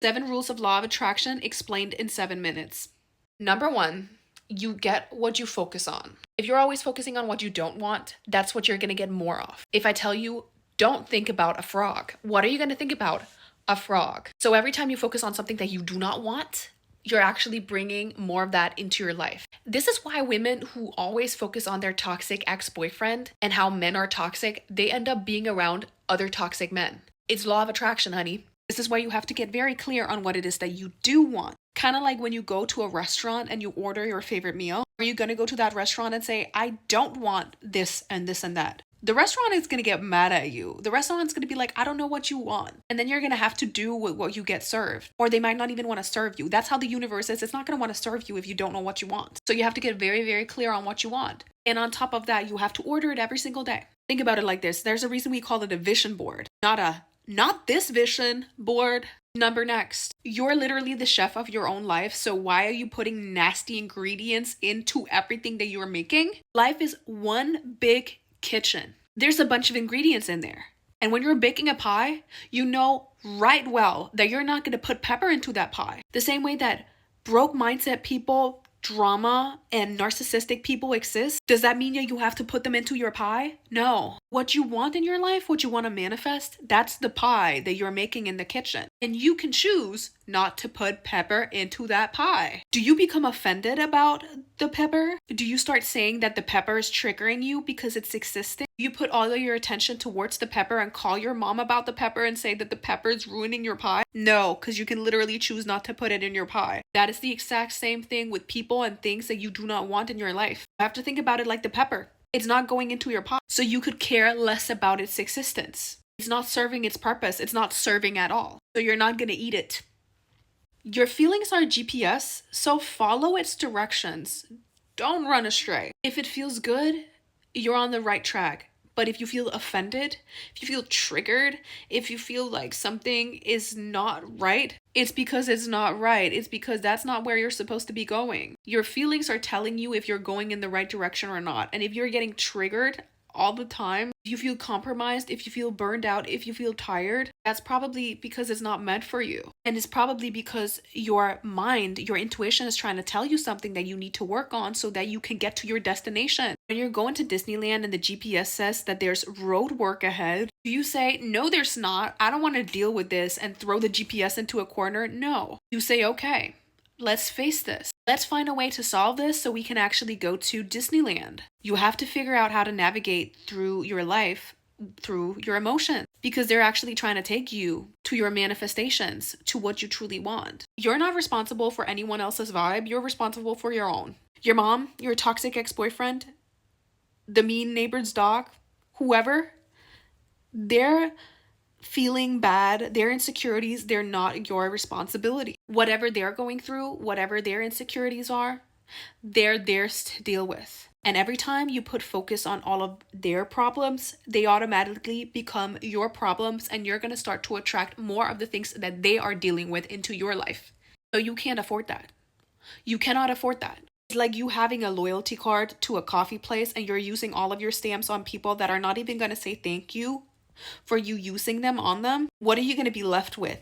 7 rules of law of attraction explained in 7 minutes. Number 1, you get what you focus on. If you're always focusing on what you don't want, that's what you're going to get more of. If I tell you, don't think about a frog, what are you going to think about? A frog. So every time you focus on something that you do not want, you're actually bringing more of that into your life. This is why women who always focus on their toxic ex-boyfriend and how men are toxic, they end up being around other toxic men. It's law of attraction, honey. This is why you have to get very clear on what it is that you do want. Kind of like when you go to a restaurant and you order your favorite meal. Are you going to go to that restaurant and say, I don't want this and this and that? The restaurant is going to get mad at you. The restaurant's going to be like, I don't know what you want. And then you're going to have to do what you get served. Or they might not even want to serve you. That's how the universe is. It's not going to want to serve you if you don't know what you want. So you have to get very, very clear on what you want. And on top of that, you have to order it every single day. Think about it like this. There's a reason we call it a vision board, not this vision board. Number next, you're literally the chef of your own life. So why are you putting nasty ingredients into everything that you're making? Life is one big kitchen. There's a bunch of ingredients in there. And when you're baking a pie, you know right well that you're not going to put pepper into that pie. The same way that broke mindset people, drama, and narcissistic people exist, does that mean that you have to put them into your pie? No. What you want in your life, what you want to manifest, that's the pie that you're making in the kitchen. And you can choose not to put pepper into that pie. Do you become offended about the pepper? Do you start saying that the pepper is triggering you because it's existing? You put all of your attention towards the pepper and call your mom about the pepper and say that the pepper is ruining your pie? No, because you can literally choose not to put it in your pie. That is the exact same thing with people and things that you do not want in your life. You have to think about it like the pepper. It's not going into your pot, so you could care less about its existence. It's not serving its purpose. It's not serving at all. So you're not going to eat it. Your feelings are GPS, so follow its directions. Don't run astray. If it feels good, you're on the right track. But if you feel offended, if you feel triggered, if you feel like something is not right, it's because it's not right. It's because that's not where you're supposed to be going. Your feelings are telling you if you're going in the right direction or not. And if you're getting triggered all the time, if you feel compromised, if you feel burned out, if you feel tired, that's probably because it's not meant for you. And it's probably because your mind, your intuition is trying to tell you something that you need to work on so that you can get to your destination. When you're going to Disneyland and the GPS says that there's road work ahead, do you say, no, there's not, I don't want to deal with this, and throw the GPS into a corner? No. You say, okay, let's face this. Let's find a way to solve this so we can actually go to Disneyland. You have to figure out how to navigate through your life, through your emotions, because they're actually trying to take you to your manifestations, to what you truly want. You're not responsible for anyone else's vibe. You're responsible for your own. Your mom, your toxic ex-boyfriend, the mean neighbor's dog, whoever, they're feeling bad, their insecurities, they're not your responsibility. Whatever they're going through, whatever their insecurities are, they're theirs to deal with. And every time you put focus on all of their problems, they automatically become your problems, and you're going to start to attract more of the things that they are dealing with into your life. So you can't afford that. You cannot afford that. It's like you having a loyalty card to a coffee place and you're using all of your stamps on people that are not even going to say thank you for you using them on them. What are you going to be left with?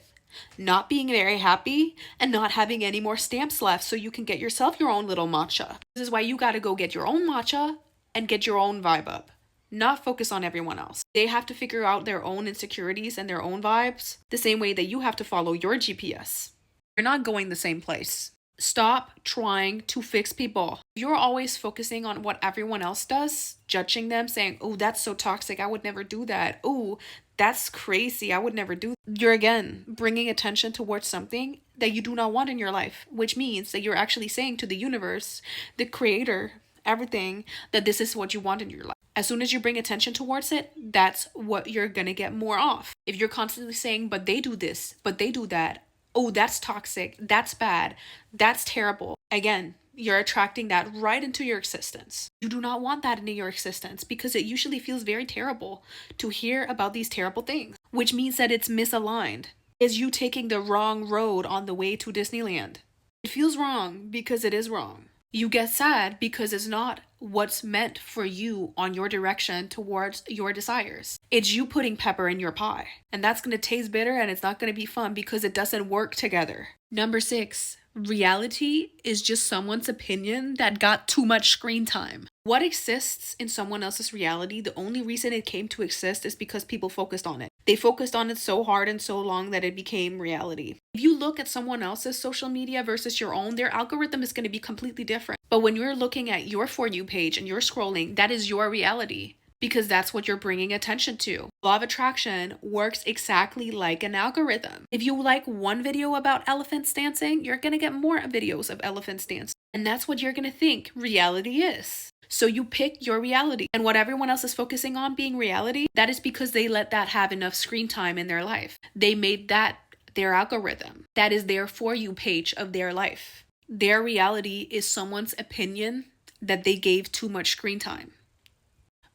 Not being very happy and not having any more stamps left so you can get yourself your own little matcha. This is why you got to go get your own matcha and get your own vibe up. Not focus on everyone else. They have to figure out their own insecurities and their own vibes the same way that you have to follow your GPS. You're not going the same place. Stop trying to fix people. You're always focusing on what everyone else does, judging them, saying, oh, that's so toxic, I would never do that. Oh, that's crazy, I would never do that. You're again bringing attention towards something that you do not want in your life, which means that you're actually saying to the universe, the creator, everything, that this is what you want in your life. As soon as you bring attention towards it, that's what you're gonna get more of. If you're constantly saying, but they do this, but they do that, oh, that's toxic, that's bad, that's terrible. Again, you're attracting that right into your existence. You do not want that into your existence because it usually feels very terrible to hear about these terrible things, which means that it's misaligned. Is you taking the wrong road on the way to Disneyland? It feels wrong because it is wrong. You get sad because it's not what's meant for you on your direction towards your desires. It's you putting pepper in your pie. And that's going to taste bitter and it's not going to be fun because it doesn't work together. Number 6, reality is just someone's opinion that got too much screen time. What exists in someone else's reality, the only reason it came to exist is because people focused on it. They focused on it so hard and so long that it became reality. If you look at someone else's social media versus your own, their algorithm is going to be completely different. But when you're looking at your For You page and you're scrolling, that is your reality because that's what you're bringing attention to. Law of attraction works exactly like an algorithm. If you like one video about elephants dancing, you're going to get more videos of elephants dancing. And that's what you're going to think reality is. So you pick your reality. And what everyone else is focusing on being reality, that is because they let that have enough screen time in their life. They made that their algorithm. That is their For You page of their life. Their reality is someone's opinion that they gave too much screen time.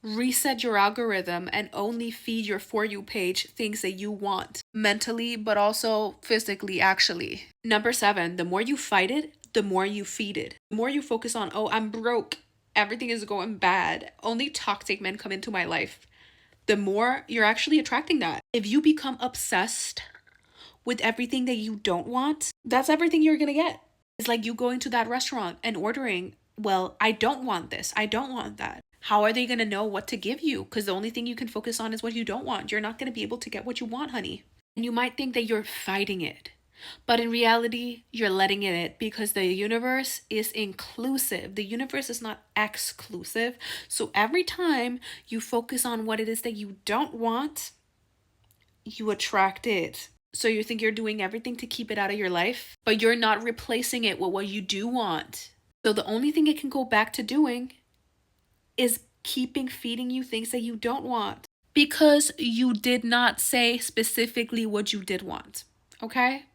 Reset your algorithm and only feed your For You page things that you want, mentally, but also physically, actually. Number 7, the more you fight it, the more you feed it. The more you focus on, oh, I'm broke, everything is going bad, only toxic men come into my life, the more you're actually attracting that. If you become obsessed with everything that you don't want, that's everything you're gonna get. It's like you going to that restaurant and ordering, well, I don't want this, I don't want that. How are they gonna know what to give you? Because the only thing you can focus on is what you don't want. You're not gonna be able to get what you want, honey. And you might think that you're fighting it, but in reality, you're letting it because the universe is inclusive. The universe is not exclusive. So every time you focus on what it is that you don't want, you attract it. So you think you're doing everything to keep it out of your life, but you're not replacing it with what you do want. So the only thing it can go back to doing is keeping feeding you things that you don't want because you did not say specifically what you did want. Okay?